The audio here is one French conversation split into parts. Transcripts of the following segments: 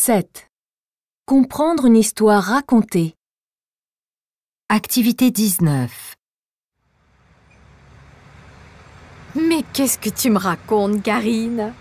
7. Comprendre une histoire racontée. Activité 19. Mais qu'est-ce que tu me racontes, Karine?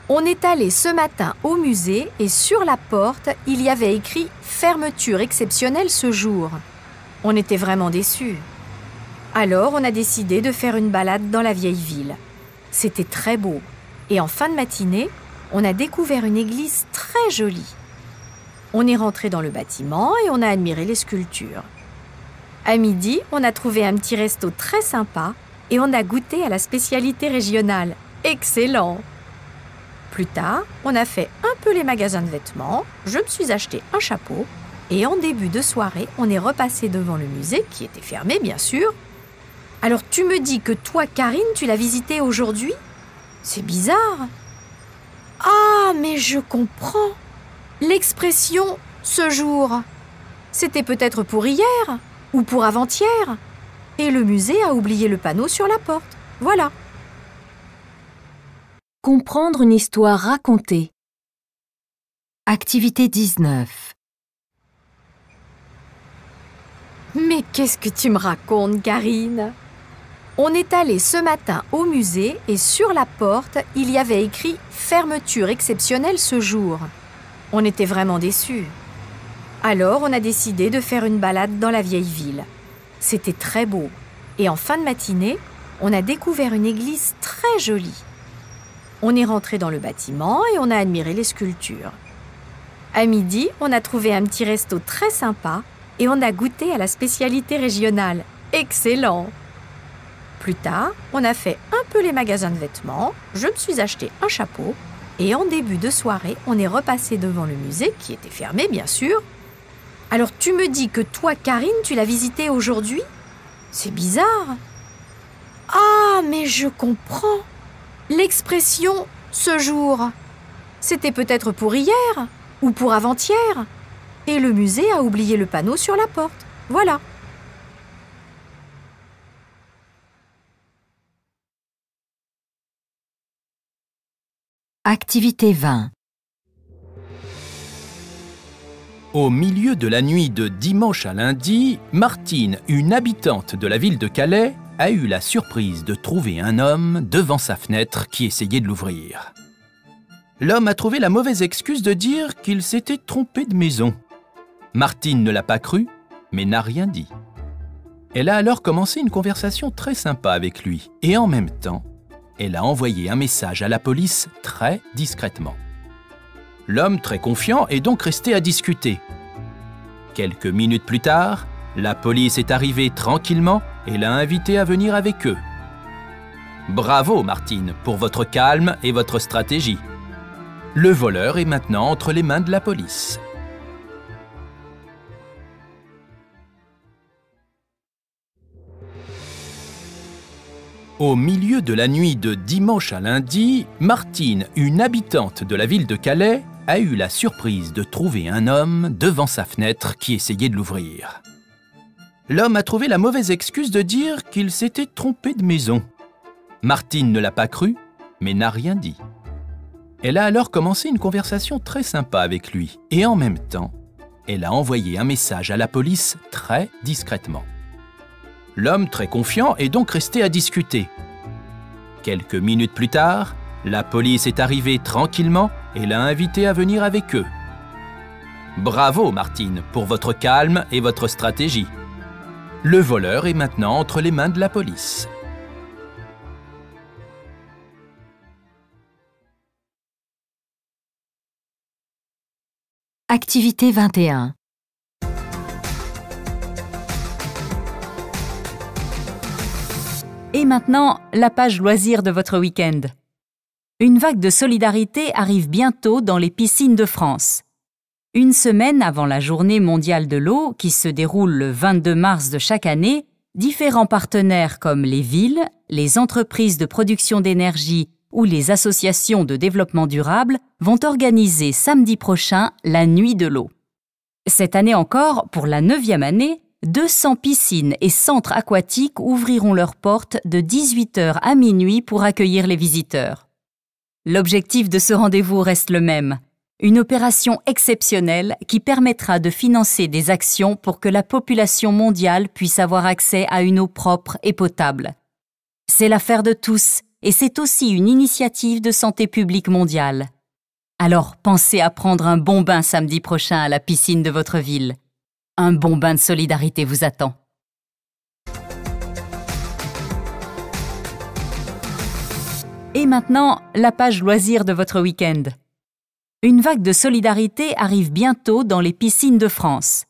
On est allé ce matin au musée et sur la porte, il y avait écrit « Fermeture exceptionnelle ce jour ». On était vraiment déçus. Alors, on a décidé de faire une balade dans la vieille ville. C'était très beau. Et en fin de matinée, on a découvert une église très jolie. On est rentré dans le bâtiment et on a admiré les sculptures. À midi, on a trouvé un petit resto très sympa et on a goûté à la spécialité régionale. Excellent! Plus tard, on a fait un peu les magasins de vêtements, je me suis acheté un chapeau et en début de soirée, on est repassé devant le musée qui était fermé, bien sûr. Alors tu me dis que toi, Karine, tu l'as visité aujourd'hui? C'est bizarre. Ah, mais je comprends. L'expression « ce jour », c'était peut-être pour hier ou pour avant-hier. Et le musée a oublié le panneau sur la porte. Voilà. Comprendre une histoire racontée. Activité 19. Mais qu'est-ce que tu me racontes, Karine? On est allé ce matin au musée et sur la porte, il y avait écrit « Fermeture exceptionnelle ce jour ». On était vraiment déçus. Alors, on a décidé de faire une balade dans la vieille ville. C'était très beau. Et en fin de matinée, on a découvert une église très jolie. On est rentré dans le bâtiment et on a admiré les sculptures. À midi, on a trouvé un petit resto très sympa et on a goûté à la spécialité régionale. Excellent! Plus tard, on a fait un peu les magasins de vêtements, je me suis acheté un chapeau et en début de soirée, on est repassé devant le musée qui était fermé, bien sûr. Alors tu me dis que toi, Karine, tu l'as visité aujourd'hui? C'est bizarre. Ah, mais je comprends. L'expression « ce jour », c'était peut-être pour hier ou pour avant-hier. Et le musée a oublié le panneau sur la porte. Voilà. Activité 20. Au milieu de la nuit de dimanche à lundi, Martine, une habitante de la ville de Calais, a eu la surprise de trouver un homme devant sa fenêtre qui essayait de l'ouvrir. L'homme a trouvé la mauvaise excuse de dire qu'il s'était trompé de maison. Martine ne l'a pas cru, mais n'a rien dit. Elle a alors commencé une conversation très sympa avec lui et en même temps, elle a envoyé un message à la police très discrètement. L'homme, très confiant, est donc resté à discuter. Quelques minutes plus tard, la police est arrivée tranquillement et l'a invité à venir avec eux. Bravo, Martine, pour votre calme et votre stratégie. Le voleur est maintenant entre les mains de la police. Au milieu de la nuit de dimanche à lundi, Martine, une habitante de la ville de Calais, a eu la surprise de trouver un homme devant sa fenêtre qui essayait de l'ouvrir. L'homme a trouvé la mauvaise excuse de dire qu'il s'était trompé de maison. Martine ne l'a pas cru, mais n'a rien dit. Elle a alors commencé une conversation très sympa avec lui et en même temps, elle a envoyé un message à la police très discrètement. L'homme, très confiant, est donc resté à discuter. Quelques minutes plus tard, la police est arrivée tranquillement et l'a invité à venir avec eux. Bravo, Martine, pour votre calme et votre stratégie. Le voleur est maintenant entre les mains de la police. Activité 21. Et maintenant, la page loisirs de votre week-end. Une vague de solidarité arrive bientôt dans les piscines de France. Une semaine avant la Journée mondiale de l'eau, qui se déroule le 22 mars de chaque année, différents partenaires comme les villes, les entreprises de production d'énergie ou les associations de développement durable vont organiser samedi prochain la Nuit de l'eau. Cette année encore, pour la 9e année, 200 piscines et centres aquatiques ouvriront leurs portes de 18h à minuit pour accueillir les visiteurs. L'objectif de ce rendez-vous reste le même, Une opération exceptionnelle qui permettra de financer des actions pour que la population mondiale puisse avoir accès à une eau propre et potable. C'est l'affaire de tous et c'est aussi une initiative de santé publique mondiale. Alors pensez à prendre un bon bain samedi prochain à la piscine de votre ville. Un bon bain de solidarité vous attend. Et maintenant, la page loisirs de votre week-end. Une vague de solidarité arrive bientôt dans les piscines de France.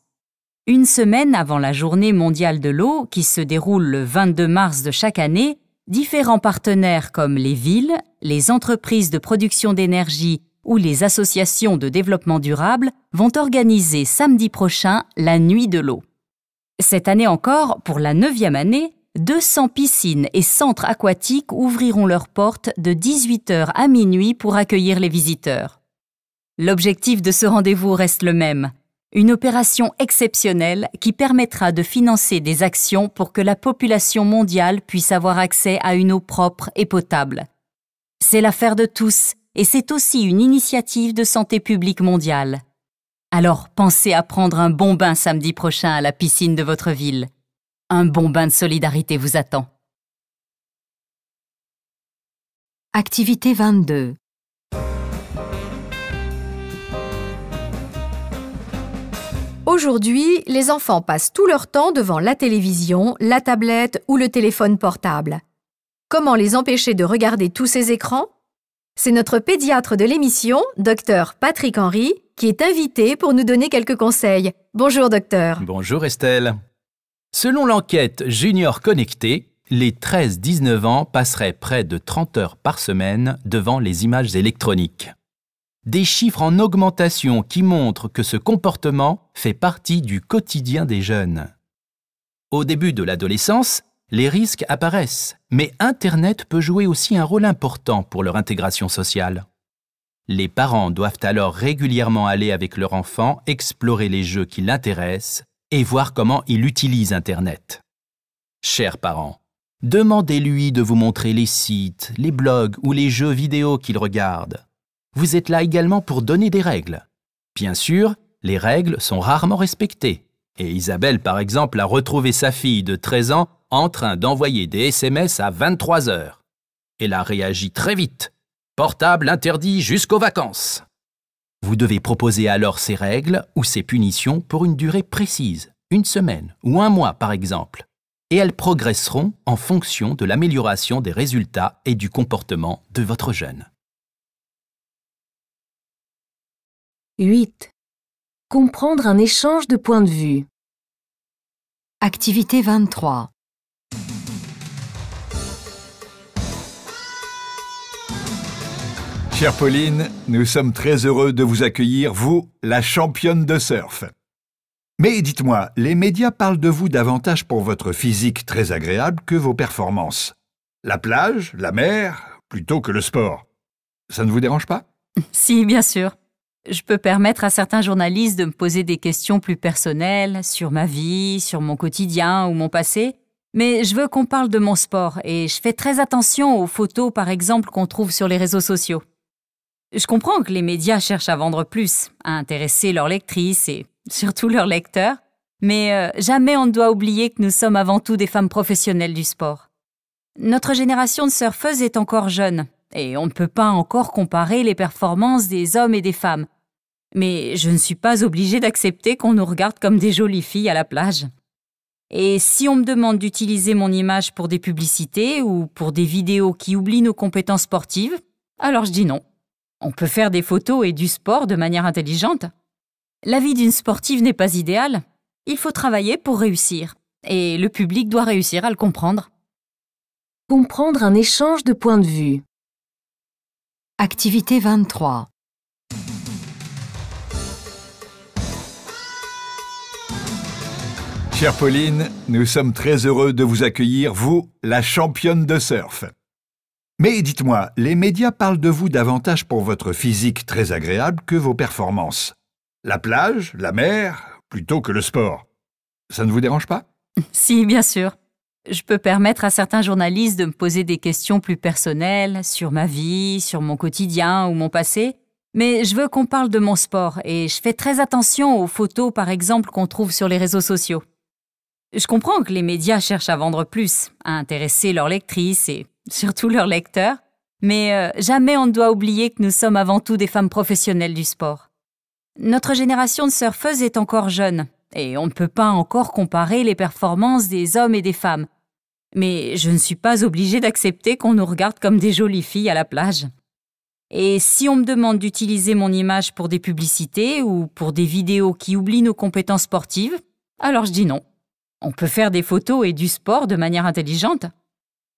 Une semaine avant la Journée mondiale de l'eau, qui se déroule le 22 mars de chaque année, différents partenaires comme les villes, les entreprises de production d'énergie ou les associations de développement durable vont organiser samedi prochain la Nuit de l'eau. Cette année encore, pour la 9e année, 200 piscines et centres aquatiques ouvriront leurs portes de 18h à minuit pour accueillir les visiteurs. L'objectif de ce rendez-vous reste le même, une opération exceptionnelle qui permettra de financer des actions pour que la population mondiale puisse avoir accès à une eau propre et potable. C'est l'affaire de tous et c'est aussi une initiative de santé publique mondiale. Alors pensez à prendre un bon bain samedi prochain à la piscine de votre ville. Un bon bain de solidarité vous attend. Activité 22. Aujourd'hui, les enfants passent tout leur temps devant la télévision, la tablette ou le téléphone portable. Comment les empêcher de regarder tous ces écrans? C'est notre pédiatre de l'émission, Dr Patrick Henry, qui est invité pour nous donner quelques conseils. Bonjour docteur. Bonjour Estelle. Selon l'enquête Junior Connecté, les 13-19 ans passeraient près de 30 heures par semaine devant les images électroniques. Des chiffres en augmentation qui montrent que ce comportement fait partie du quotidien des jeunes. Au début de l'adolescence, les risques apparaissent, mais Internet peut jouer aussi un rôle important pour leur intégration sociale. Les parents doivent alors régulièrement aller avec leur enfant explorer les jeux qui l'intéressent et voir comment il utilise Internet. Chers parents, demandez-lui de vous montrer les sites, les blogs ou les jeux vidéo qu'il regarde. Vous êtes là également pour donner des règles. Bien sûr, les règles sont rarement respectées. Et Isabelle, par exemple, a retrouvé sa fille de 13 ans en train d'envoyer des SMS à 23 heures. Elle a réagi très vite. Portable interdit jusqu'aux vacances. Vous devez proposer alors ces règles ou ces punitions pour une durée précise, une semaine ou un mois par exemple. Et elles progresseront en fonction de l'amélioration des résultats et du comportement de votre jeune. 8. Comprendre un échange de points de vue. Activité 23. Chère Pauline, nous sommes très heureux de vous accueillir, vous, la championne de surf. Mais dites-moi, les médias parlent de vous davantage pour votre physique très agréable que vos performances. La plage, la mer, plutôt que le sport. Ça ne vous dérange pas? Si, bien sûr. Je peux permettre à certains journalistes de me poser des questions plus personnelles sur ma vie, sur mon quotidien ou mon passé, mais je veux qu'on parle de mon sport et je fais très attention aux photos, par exemple, qu'on trouve sur les réseaux sociaux. Je comprends que les médias cherchent à vendre plus, à intéresser leurs lectrices et surtout leurs lecteurs, mais jamais on ne doit oublier que nous sommes avant tout des femmes professionnelles du sport. Notre génération de surfeuses est encore jeune et on ne peut pas encore comparer les performances des hommes et des femmes. Mais je ne suis pas obligée d'accepter qu'on nous regarde comme des jolies filles à la plage. Et si on me demande d'utiliser mon image pour des publicités ou pour des vidéos qui oublient nos compétences sportives, alors je dis non. On peut faire des photos et du sport de manière intelligente. La vie d'une sportive n'est pas idéale. Il faut travailler pour réussir. Et le public doit réussir à le comprendre. Comprendre un échange de points de vue. Activité 23. Chère Pauline, nous sommes très heureux de vous accueillir, vous, la championne de surf. Mais dites-moi, les médias parlent de vous davantage pour votre physique très agréable que vos performances. La plage, la mer, plutôt que le sport. Ça ne vous dérange pas? Si, bien sûr. Je peux permettre à certains journalistes de me poser des questions plus personnelles sur ma vie, sur mon quotidien ou mon passé, Mais je veux qu'on parle de mon sport et je fais très attention aux photos, par exemple, qu'on trouve sur les réseaux sociaux. Je comprends que les médias cherchent à vendre plus, à intéresser leurs lectrices et surtout leurs lecteurs, mais jamais on ne doit oublier que nous sommes avant tout des femmes professionnelles du sport. Notre génération de surfeuses est encore jeune et on ne peut pas encore comparer les performances des hommes et des femmes. Mais je ne suis pas obligée d'accepter qu'on nous regarde comme des jolies filles à la plage. Et si on me demande d'utiliser mon image pour des publicités ou pour des vidéos qui oublient nos compétences sportives, alors je dis non. On peut faire des photos et du sport de manière intelligente.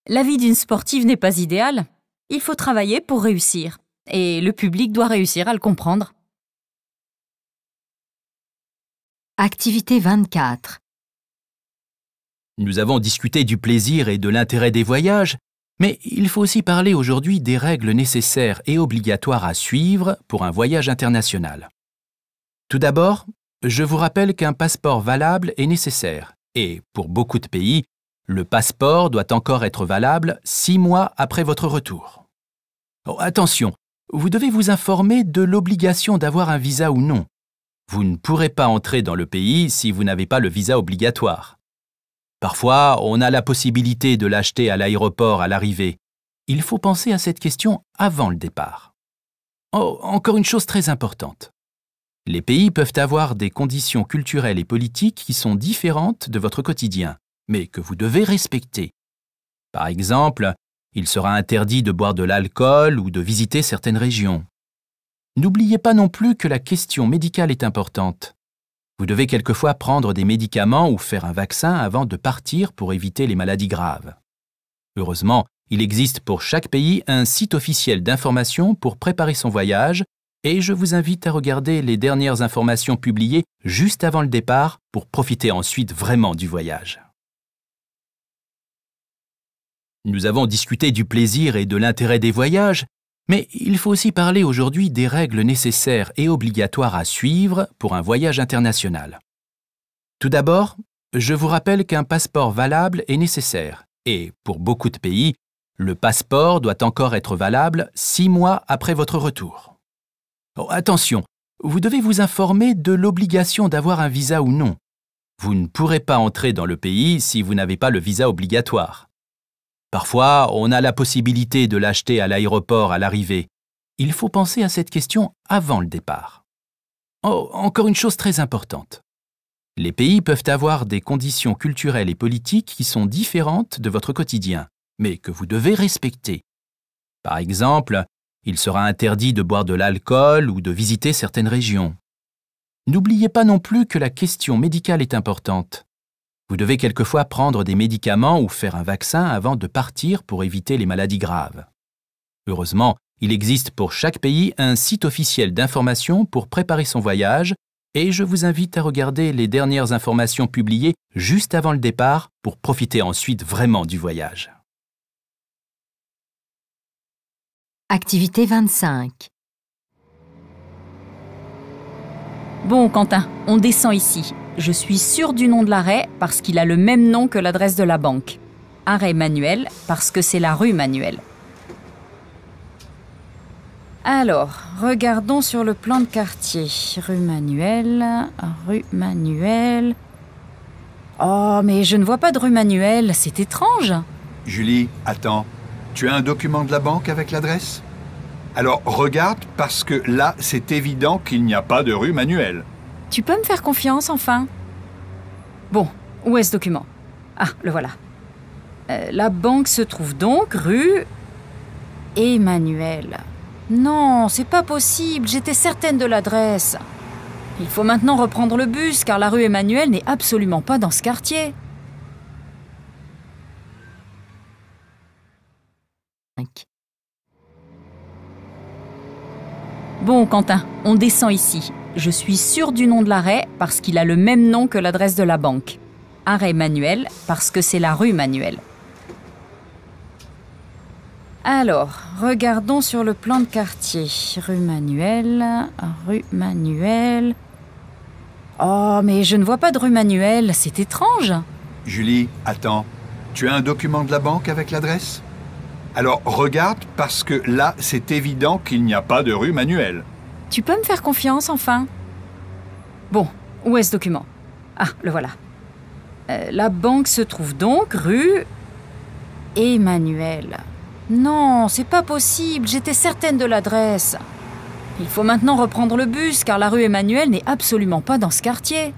La vie d'une sportive n'est pas idéale. Il faut travailler pour réussir. Et le public doit réussir à le comprendre. Activité 24. Nous avons discuté du plaisir et de l'intérêt des voyages, mais il faut aussi parler aujourd'hui des règles nécessaires et obligatoires à suivre pour un voyage international. Tout d'abord, je vous rappelle qu'un passeport valable est nécessaire et, pour beaucoup de pays, le passeport doit encore être valable 6 mois après votre retour. Oh, attention, vous devez vous informer de l'obligation d'avoir un visa ou non. Vous ne pourrez pas entrer dans le pays si vous n'avez pas le visa obligatoire. Parfois, on a la possibilité de l'acheter à l'aéroport à l'arrivée. Il faut penser à cette question avant le départ. Oh, encore une chose très importante. Les pays peuvent avoir des conditions culturelles et politiques qui sont différentes de votre quotidien, mais que vous devez respecter. Par exemple, il sera interdit de boire de l'alcool ou de visiter certaines régions. N'oubliez pas non plus que la question médicale est importante. Vous devez quelquefois prendre des médicaments ou faire un vaccin avant de partir pour éviter les maladies graves. Heureusement, il existe pour chaque pays un site officiel d'information pour préparer son voyage et je vous invite à regarder les dernières informations publiées juste avant le départ pour profiter ensuite vraiment du voyage. Nous avons discuté du plaisir et de l'intérêt des voyages, mais il faut aussi parler aujourd'hui des règles nécessaires et obligatoires à suivre pour un voyage international. Tout d'abord, je vous rappelle qu'un passeport valable est nécessaire et, pour beaucoup de pays, le passeport doit encore être valable 6 mois après votre retour. Oh, attention, vous devez vous informer de l'obligation d'avoir un visa ou non. Vous ne pourrez pas entrer dans le pays si vous n'avez pas le visa obligatoire. Parfois, on a la possibilité de l'acheter à l'aéroport à l'arrivée. Il faut penser à cette question avant le départ. Oh, encore une chose très importante. Les pays peuvent avoir des conditions culturelles et politiques qui sont différentes de votre quotidien, mais que vous devez respecter. Par exemple, il sera interdit de boire de l'alcool ou de visiter certaines régions. N'oubliez pas non plus que la question médicale est importante. Vous devez quelquefois prendre des médicaments ou faire un vaccin avant de partir pour éviter les maladies graves. Heureusement, il existe pour chaque pays un site officiel d'information pour préparer son voyage et je vous invite à regarder les dernières informations publiées juste avant le départ pour profiter ensuite vraiment du voyage. Activité 25. Bon, Quentin, on descend ici. Je suis sûre du nom de l'arrêt parce qu'il a le même nom que l'adresse de la banque. Arrêt Manuel parce que c'est la rue Manuel. Alors, regardons sur le plan de quartier. Rue Manuel, rue Manuel... Oh, mais je ne vois pas de rue Manuel, c'est étrange. Julie, attends. Tu as un document de la banque avec l'adresse? Alors regarde, parce que là, c'est évident qu'il n'y a pas de rue Manuel. Tu peux me faire confiance, enfin? Bon, où est ce document? Ah, le voilà. La banque se trouve donc rue Emmanuel. Non, c'est pas possible, j'étais certaine de l'adresse. Il faut maintenant reprendre le bus, car la rue Emmanuel n'est absolument pas dans ce quartier. Bon, Quentin, on descend ici. Je suis sûre du nom de l'arrêt parce qu'il a le même nom que l'adresse de la banque. Arrêt Manuel parce que c'est la rue Manuel. Alors, regardons sur le plan de quartier. Rue Manuel, rue Manuel... Oh, mais je ne vois pas de rue Manuel, c'est étrange. Julie, attends. Tu as un document de la banque avec l'adresse? Alors regarde, parce que là, c'est évident qu'il n'y a pas de rue Manuel. Tu peux me faire confiance, enfin? Bon, où est ce document? Ah, le voilà. La banque se trouve donc rue Emmanuel. Non, c'est pas possible, j'étais certaine de l'adresse. Il faut maintenant reprendre le bus, car la rue Emmanuel n'est absolument pas dans ce quartier.